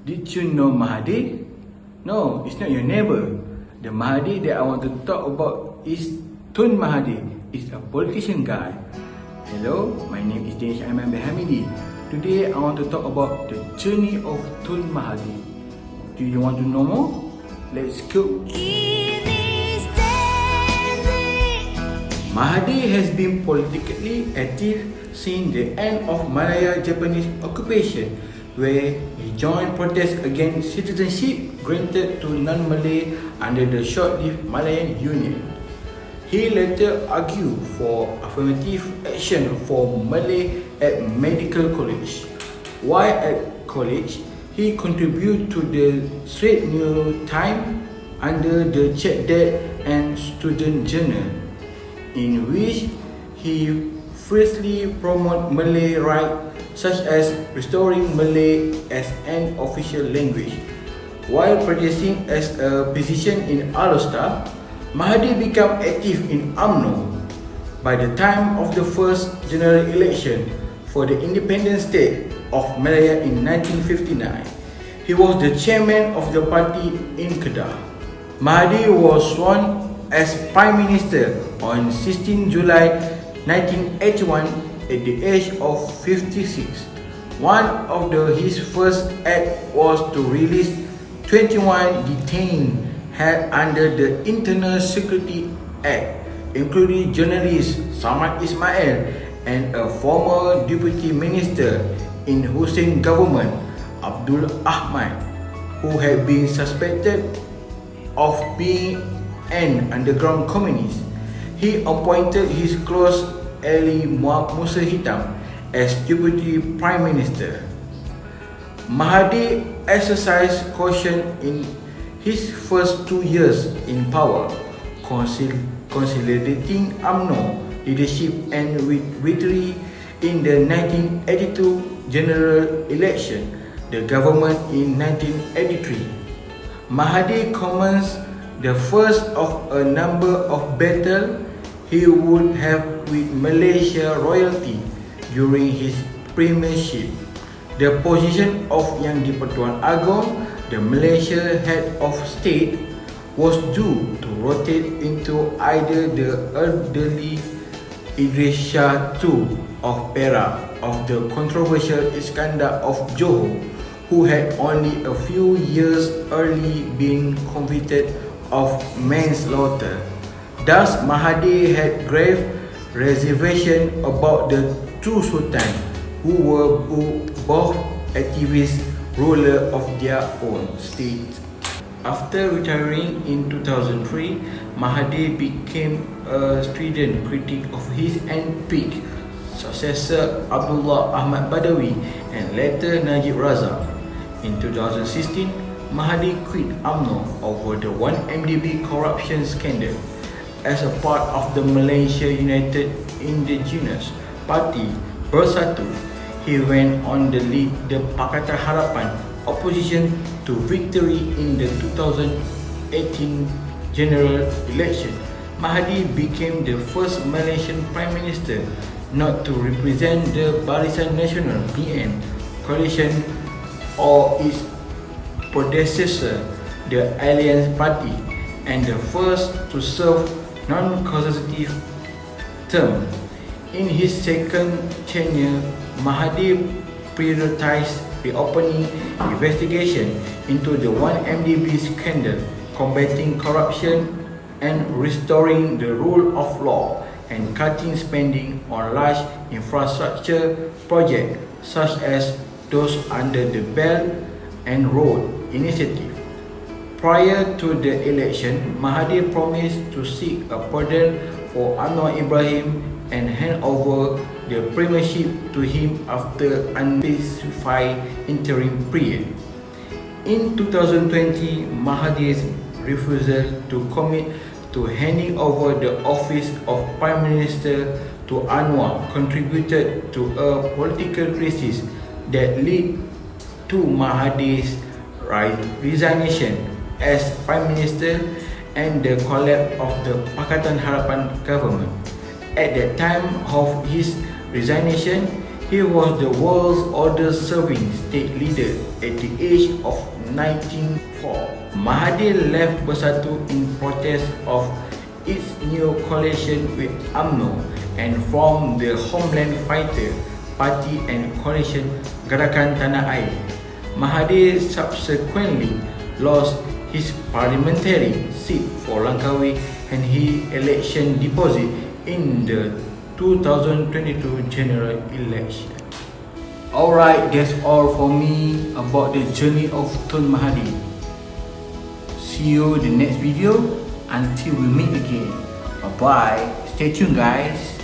Did you know Mahdi? No, it's not your neighbor. The Mahdi that I want to talk about is Tun Mahdi. He's a politician guy. Hello, my name is DANISH AIMAN by HAMIDI. Today I want to talk about the journey of Tun Mahdi. Do you want to know more? Let's go. Mahdi has been politically active since the end of Malaya-Japanese occupation, where he joined protests against citizenship granted to non-Malay under the short-lived Malayan Union. He later argued for affirmative action for Malay at medical college. While at college, he contributed to the Straits New Times under the Cadet and Student Journal, in which he fiercely promoted Malay rights such as restoring Malay as an official language. While practicing as a physician in Alostar, Mahdi became active in UMNO. By the time of the first general election for the independent state of Malaya in 1959, he was the chairman of the party in Kedah. Mahdi was sworn as Prime Minister on 16 July 1981 at the age of 56. One of his first acts was to release 21 detained held under the Internal Security Act, including journalist Samad Ismail and a former deputy minister in Hussein government, Abdul Ahmad, who had been suspected of being an underground communist. He appointed his close ally Musa Hitam as deputy prime minister. Mahdi exercised caution in his first 2 years in power, consolidating UMNO leadership, and with victory in the 1982 general election, the government in 1983. Mahdi commenced the first of a number of battles he would have with Malaysia royalty during his premiership. The position of Yang di-Pertuan Agong, the Malaysia head of state, was due to rotate into either the elderly Idris Shah II of Perak or the controversial Iskandar of Johor, who had only a few years early been convicted of manslaughter. Thus, Mahdi had grave reservation about the two sultans, who were both activist rulers of their own state. After retiring in 2003, Mahdi became a strident critic of his and-picked successor Abdullah Ahmad Badawi and later Najib Razak. In 2016, Mahdi quit UMNO over the 1MDB corruption scandal. As a part of the Malaysia United Indigenous Party Bersatu, he went on to lead the Pakatan Harapan opposition to victory in the 2018 general election. Mahdi became the first Malaysian Prime Minister not to represent the Barisan Nasional (BN) coalition or its predecessor, the Alliance Party, and the first to serve non-consecutive term. In his second tenure, Mahdi prioritized reopening investigation into the 1MDB scandal, combating corruption and restoring the rule of law, and cutting spending on large infrastructure projects such as those under the Belt and Road Initiative. Prior to the election, Mahdi promised to seek a pardon for Anwar Ibrahim and hand over the premiership to him after an unspecified interim period. In 2020, Mahdi's refusal to commit to handing over the office of Prime Minister to Anwar contributed to a political crisis that led to Mahdi's resignation as Prime Minister and the collapse of the Pakatan Harapan government. At the time of his resignation, He was the world's oldest serving state leader at the age of 94. Mahathir left Bersatu in protest of its new coalition with UMNO and formed the Homeland Fighter Party and coalition Gerakan Tanah Air. Mahathir subsequently lost his parliamentary seat for Langkawi and his election deposit in the 2022 general election. Alright, that's all for me about the journey of Tun Mahathir. See you in the next video. Until we meet again. Bye bye. Stay tuned, guys.